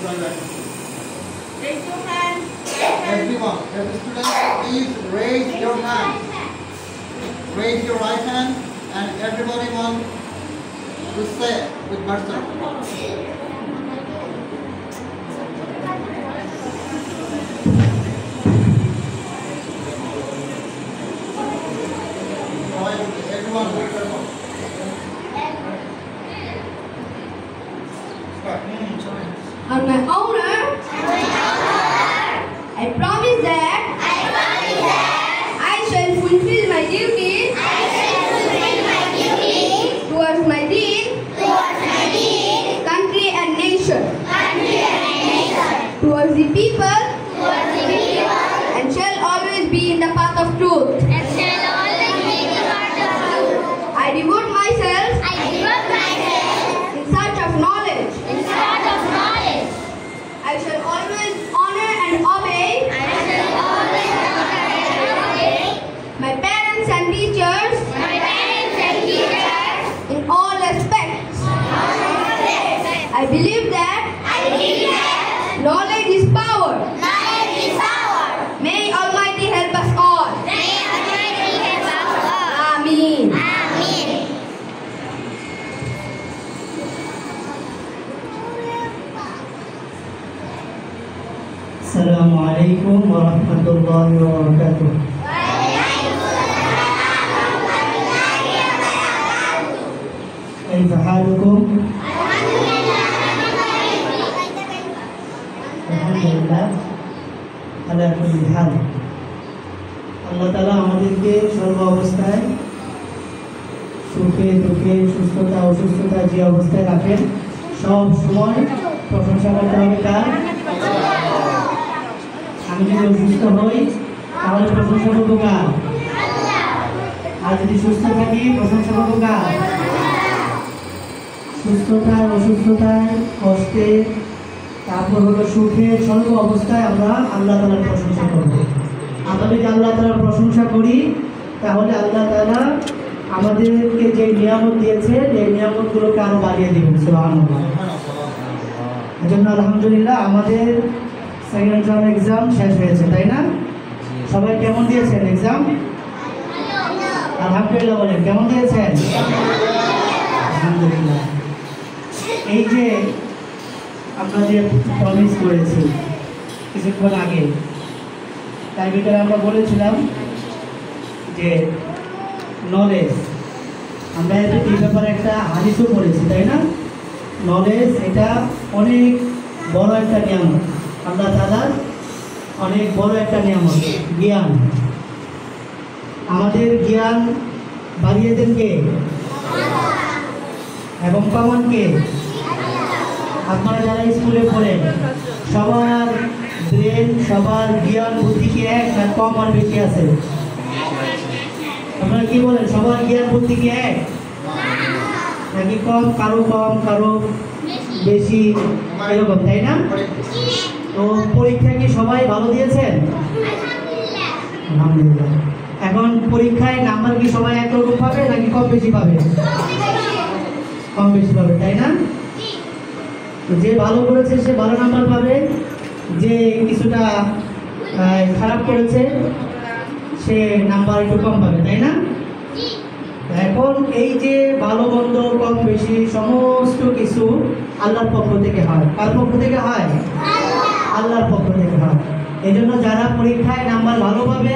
Raise your hand. Everyone, every student, please raise your hand. Raise your right hand, and everybody want to say with Marcel. Everyone, be careful. On my honor, I promise that I shall fulfill my duties towards my deed, country and nation, towards the people, and shall always be in the path of truth. I devote myself in search of knowledge. I shall always honor and obey my parents and teachers in all aspects. I believe that knowledge is power. May Almighty help us all. Ameen. السلام عليكم ورحمة الله وبركاته. كيف حالكم؟ الحمد لله على كل حال. আল্লাহ তাআলা আমাদেরকে সর্ব অবস্থায় সুখে দুঃখে সুস্থতা অসুস্থতা যে অবস্থায় রাখেন সব সময় প্রশংসা করতে হবে তার। আমি যদি অসুস্থ হই তাহলে প্রশংসা করবো কার? আর যদি সুস্থ থাকি প্রশংসা করবো কার? সুস্থতায় অসুস্থতায় কষ্টে তারপর হলো সুখে সর্ব অবস্থায় আমরা আল্লাহ তাআলার প্রশংসা করব। আমরা যদি আল্লাহ তাআলার প্রশংসা করি তাহলে আল্লাহ তাআলা আমাদেরকে যে নিয়ামত দিয়েছে এই নিয়ামতগুলোকে আরো বাড়িয়ে দিবেন। সুবহানাল্লাহ। এজন্য আলহামদুলিল্লাহ আমাদের সেকেন্ড টার্ম এক্সাম শেষ হয়েছে, তাই না? সবাই কেমন দিয়েছেন এক্সাম? আলহামদুলিল্লাহ বলেন, কেমন দিয়েছেন? আলহামদুলিল্লাহ। এই যে আমরা যে প্রমিস করেছি কিছুক্ষণ আগে, তার ভিতরে আমরা বলেছিলাম যে নলেজ, আমরা এই ব্যাপারে একটা হাদিসও পড়েছি, তাই না? নলেজ এটা অনেক বড় একটা নিয়ামত, আল্লাহ তাআলার অনেক বড় একটা নিয়ামত। জ্ঞান, আমাদের জ্ঞান বাড়িয়ে দেন কে এবং কমান কে? আপনারা যারা স্কুলে পড়েন সবার ব্রেন, সবার জ্ঞান বুদ্ধি কি এক না কম আর বেশি আছে? আপনারা কি বলেন, সবার জ্ঞান বুদ্ধি কি এক নাকি কম? কারো কম কারো বেশি এরকম, তাই না? তো পরীক্ষা কি সবাই ভালো দিয়েছেন? আলহামদুলিল্লাহ। এখন পরীক্ষায় নাম্বার কি সবাই একরকম পাবে নাকি কম বেশি পাবে? কম বেশি পাবে, তাই না? যে ভালো করেছে সে ভালো নাম্বার পাবে, যে কিছুটা খারাপ করেছে সে নাম্বার একটু কম পাবে, তাই না? এখন এই যে ভালো মন্দ কম বেশি সমস্ত কিছু আল্লাহর পক্ষ থেকে হয়। কার পক্ষ থেকে হয়? আল্লাহর পক্ষ থেকে হয়। এই জন্য যারা পরীক্ষায় নাম্বার ভালো পাবে